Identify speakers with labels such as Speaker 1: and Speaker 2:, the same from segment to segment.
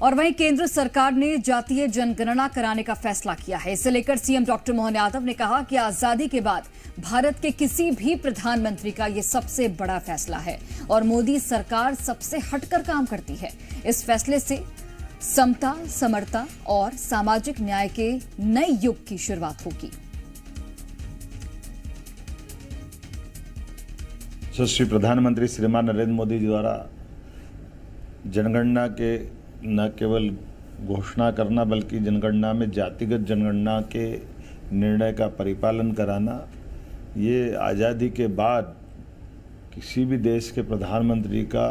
Speaker 1: और वहीं केंद्र सरकार ने जातीय जनगणना कराने का फैसला किया है। इसे लेकर सीएम डॉक्टर मोहन यादव ने कहा कि आजादी के बाद भारत के किसी भी प्रधानमंत्री का ये सबसे बड़ा फैसला है और मोदी सरकार सबसे हटकर काम करती है। इस फैसले से समता, समरता और सामाजिक न्याय के नए युग की शुरुआत होगी।
Speaker 2: श्री प्रधानमंत्री श्रीमान नरेंद्र मोदी जी द्वारा जनगणना के न केवल घोषणा करना बल्कि जनगणना में जातिगत जनगणना के निर्णय का परिपालन कराना, ये आज़ादी के बाद किसी भी देश के प्रधानमंत्री का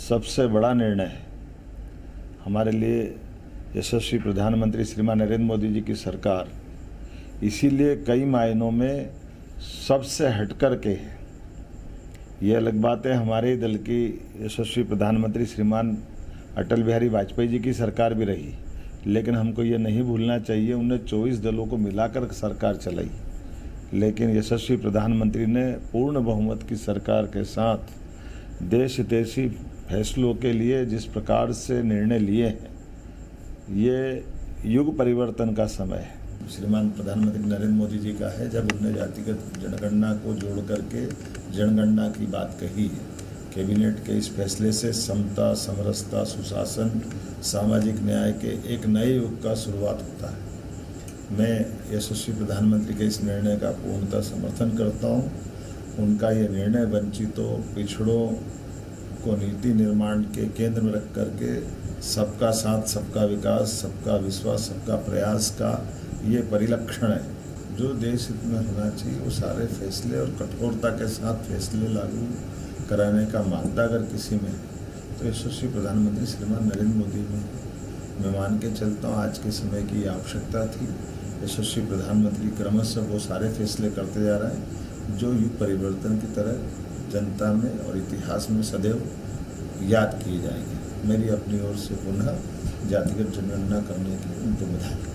Speaker 2: सबसे बड़ा निर्णय है। हमारे लिए यशस्वी प्रधानमंत्री श्रीमान नरेंद्र मोदी जी की सरकार इसीलिए कई मायनों में सबसे हटकर के है। ये अलग बात है, हमारे दल की यशस्वी प्रधानमंत्री श्रीमान अटल बिहारी वाजपेयी जी की सरकार भी रही, लेकिन हमको ये नहीं भूलना चाहिए उन्हें 24 दलों को मिलाकर सरकार चलाई, लेकिन यशस्वी प्रधानमंत्री ने पूर्ण बहुमत की सरकार के साथ देश हितैषी फैसलों के लिए जिस प्रकार से निर्णय लिए हैं, ये युग परिवर्तन का समय है। श्रीमान प्रधानमंत्री नरेंद्र मोदी जी का है, जब उन्होंने जातिगत जनगणना को जोड़ करके जनगणना की बात कही है। कैबिनेट के इस फैसले से समता, समरसता, सुशासन, सामाजिक न्याय के एक नए युग का शुरुआत होता है। मैं यशस्वी प्रधानमंत्री के इस निर्णय का पूर्णतः समर्थन करता हूँ। उनका ये निर्णय वंचितों, पिछड़ों को नीति निर्माण के केंद्र में रख करके सबका साथ, सबका विकास, सबका विश्वास, सबका प्रयास का ये परिलक्षण है। जो देश हित में होना चाहिए वो सारे फैसले और कठोरता के साथ फैसले लागू कराने का मानता अगर किसी में तो यशस्वी प्रधानमंत्री श्रीमान नरेंद्र मोदी में मैं मान के चलता हूँ आज के समय की आवश्यकता थी। यशस्वी प्रधानमंत्री क्रमशः वो सारे फैसले करते जा रहे हैं जो युग परिवर्तन की तरह जनता में और इतिहास में सदैव याद किए जाएंगे। मेरी अपनी ओर से पुनः जातिगत जनगणना करने की उनको बधाई।